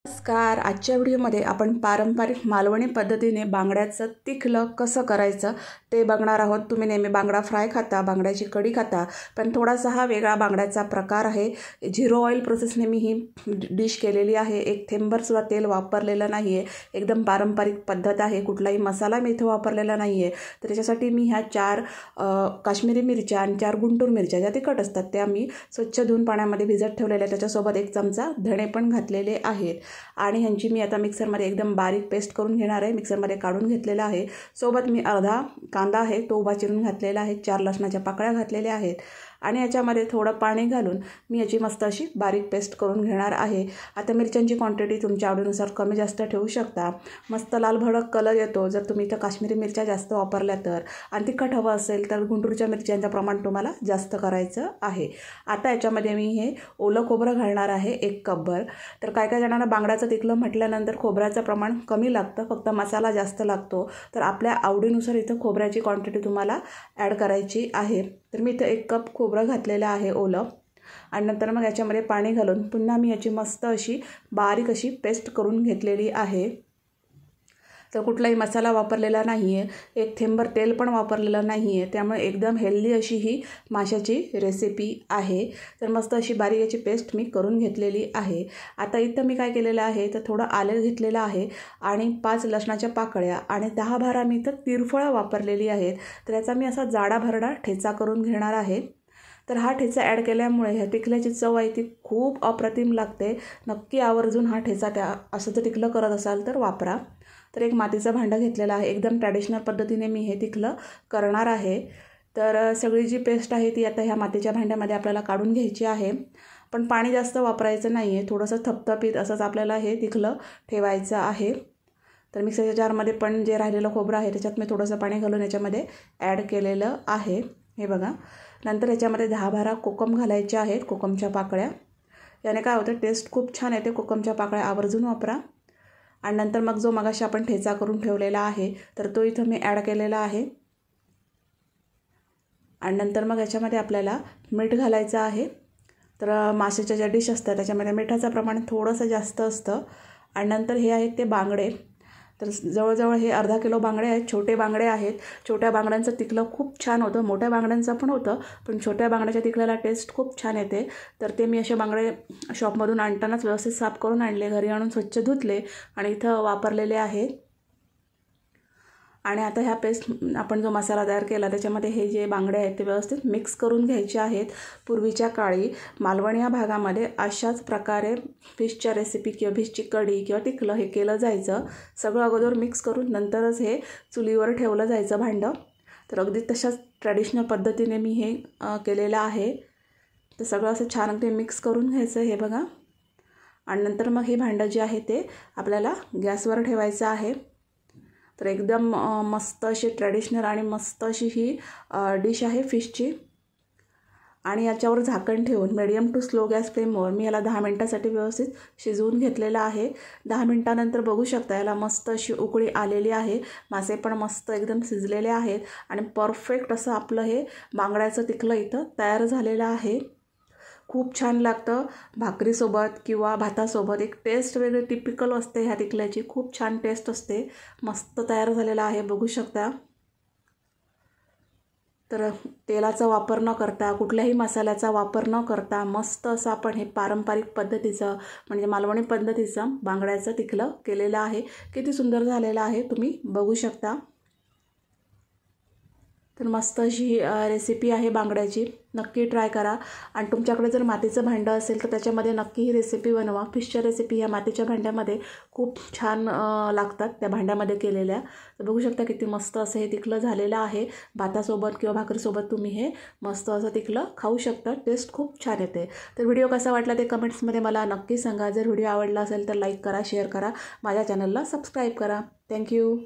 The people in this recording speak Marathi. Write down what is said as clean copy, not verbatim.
नमस्कार. आजच्या व्हिडिओमध्ये आपण पारंपरिक मालवणी पद्धतीने बांगड्याचं तिखलं कसं करायचं ते बघणार आहोत. तुम्ही नेहमी बांगडा फ्राय खाता, बांगड्याची कढी खाता, पण थोडासा हा वेगळा बांगड्याचा प्रकार आहे. झिरो ऑइल प्रोसेसने मी ही डिश केलेली आहे. एक थेंबर सुद्धा तेल वापरलेलं नाही आहे. एकदम पारंपरिक पद्धत आहे. कुठलाही मसाला मी इथं वापरलेला नाही आहे. तर त्याच्यासाठी मी ह्या 4 काश्मीरी मिरच्या आणि 4 गुंटूर मिरच्या ज्या तिखट असतात त्या मी स्वच्छ धुवून पाण्यामध्ये भिजत ठेवलेल्या. त्याच्यासोबत 1 चमचा धणे पण घातलेले आहेत आणि ह्यांची मी आता मिक्सरमध्ये एकदम बारीक पेस्ट करून घेणार आहे. मिक्सरमध्ये काढून घेतलेला आहे. सोबत मी अर्धा कांदा आहे तो उभा चिरून घातलेला आहे. 4 लसणाच्या पाकळ्या घातलेल्या आहेत आणि याच्यामध्ये थोडं पाणी घालून मी याची मस्त अशी बारीक पेस्ट करून घेणार आहे. आता मिरच्यांची क्वांटिटी तुमच्या आवडीनुसार कमी जास्त ठेवू शकता. मस्त लाल भडक कलर येतो जर तुम्ही इथं काश्मीरी मिरच्या जास्त वापरल्या तर. आणि तिखट हवं असेल तर गुंटूरच्या मिरच्यांचं प्रमाण तुम्हाला जास्त करायचं आहे. आता याच्यामध्ये मी हे ओलं खोबरं घालणार आहे 1 कपभर. तर काय काय जणांना बांगड्याचं तिखलं म्हटल्यानंतर खोबऱ्याचं प्रमाण कमी लागतं, फक्त मसाला जास्त लागतो. तर आपल्या आवडीनुसार इथं खोबऱ्याची क्वांटिटी तुम्हाला ॲड करायची आहे. तर मी इथं 1 कप खोबरं घातलेलं आहे ओलं आणि नंतर मग याच्यामध्ये पाणी घालून पुन्हा मी याची मस्त अशी बारीक अशी पेस्ट करून घेतलेली आहे. तर कुठलाही मसाला वापरलेला नाही आहे, 1 थेंबर तेल पण वापरलेलं नाही आहे, त्यामुळे एकदम हेल्दी अशी ही माशाची रेसिपी आहे. तर मस्त अशी बारीक याची पेस्ट मी करून घेतलेली आहे. आता इथं मी काय केलेलं आहे तर थोडं आलं घेतलेलं आहे आणि 5 लसणाच्या पाकळ्या आणि 10-12 मी इथं तिरफळं वापरलेली आहेत. तर याचा मी असा जाडा भरडा ठेचा करून घेणार आहे. तर हा ठेचा ॲड केल्यामुळे ह्या तिखल्याची चव आहे ती खूप अप्रतिम लागते. नक्की आवर्जून हा ठेचा असं जर तिखलं करत असाल तर वापरा. तर एक मातीचं भांडं घेतलेलं आहे. एकदम ट्रॅडिशनल पद्धतीने मी हे तिखलं करणार आहे. तर सगळी जी पेस्ट आहे ती आता ह्या मातीच्या भांड्यामध्ये आपल्याला काढून घ्यायची आहे. पण पाणी जास्त वापरायचं नाही आहे, थोडंसं थपथपीत असंच आपल्याला हे तिखलं ठेवायचं आहे. तर मिक्सरच्या जारमध्ये पण जे राहिलेलं खोबरं आहे त्याच्यात मी थोडंसं पाणी घालून याच्यामध्ये ॲड केलेलं आहे. हे बघा. नंतर याच्यामध्ये 10-12 कोकम घालायचे आहेत, कोकमच्या पाकळ्या. याने काय होतं टेस्ट खूप छान येते. कोकमच्या पाकळ्या आवर्जून वापरा. आणि नंतर मग जो मगाशी आपण ठेचा करून ठेवलेला आहे तर तो इथं मी ॲड केलेला आहे. आणि नंतर मग याच्यामध्ये आपल्याला मीठ घालायचं आहे. तर माशाच्या ज्या डिश असतात त्याच्यामध्ये मिठाचं प्रमाण थोडंसं जास्त असतं. आणि नंतर हे आहेत ते बांगडे. तर जवळजवळ हे अर्धा किलो बांगडे आहेत. छोटे बांगडे आहेत. छोट्या बांगड्यांचं तिखलं खूप छान होतं. मोठ्या बांगड्यांचं पण होतं, पण छोट्या बांगड्याच्या तिखल्याला टेस्ट खूप छान येते. तर ते मी असे बांगडे शॉपमधून आणतानाच व्यवस्थित साफ करून आणले, घरी आणून स्वच्छ धुतले आणि इथं वापरलेले आहेत. आणि आता ह्या पेस्ट आपण जो मसाला तयार केला त्याच्यामध्ये हे जे बांगडे आहेत ते व्यवस्थित मिक्स करून घ्यायचे आहेत. पूर्वीच्या काळी मालवण या भागामध्ये अशाच प्रकारे फिशच्या रेसिपी किंवा फिशची कढी किंवा तिखलं हे केलं जायचं. सगळं अगोदर मिक्स करून नंतरच हे चुलीवर ठेवलं जायचं भांडं. तर अगदी तशाच ट्रॅडिशनल पद्धतीने मी हे केलेलं आहे. तर सगळं असं छान अगदी मिक्स करून घ्यायचं. हे बघा. आणि नंतर मग हे भांडं जे आहे ते आपल्याला गॅसवर ठेवायचं आहे. तर एकदम मस्त अशी ट्रॅडिशनल आणि मस्त अशी ही डिश आहे फिशची. आणि याच्यावर झाकण ठेवून मीडियम टू स्लो गॅस फ्लेमवर मी याला 10 मिनटासाठी व्यवस्थित शिजवून घेतलेलं आहे. 10 मिनटानंतर बघू शकता याला मस्त अशी उकळी आलेली आहे. मासे पण मस्त एकदम शिजलेले आहेत आणि परफेक्ट असं आपलं हे बांगड्याचं तिखलं इथं तयार झालेलं आहे. खूप छान लागतं भाकरीसोबत किंवा भातासोबत. एक टेस्ट वेगळी टिपिकल असते ह्या तिखल्याची. खूप छान टेस्ट असते. मस्त तयार झालेला आहे बघू शकता. तर तेलाचा वापर न करता, कुठल्याही मसाल्याचा वापर न करता मस्त असं आपण हे पारंपरिक पद्धतीचं म्हणजे मालवणी पद्धतीचं बांगड्याचं तिखलं केलेलं आहे. किती सुंदर झालेलं आहे तुम्ही बघू शकता. तर मस्त अशी रेसिपी आहे बांगड्याची. नक्की ट्राय करा. आणि तुमच्याकडे जर मातीचं भांडं असेल तर त्याच्यामध्ये नक्की ही रेसिपी बनवा. फिशच्या रेसिपी ह्या मातीच्या भांड्यामध्ये खूप छान लागतात त्या भांड्यामध्ये केलेल्या. तर बघू शकता किती मस्त असं हे तिखलं झालेलं आहे. भातासोबत किंवा भाकरीसोबत तुम्ही हे मस्त असं तिखलं खाऊ शकता. टेस्ट खूप छान येते. तर व्हिडिओ कसा वाटला ते कमेंट्समध्ये मला नक्की सांगा. जर व्हिडिओ आवडला असेल तर लाईक करा, शेअर करा, माझ्या चॅनलला सबस्क्राईब करा. थँक्यू.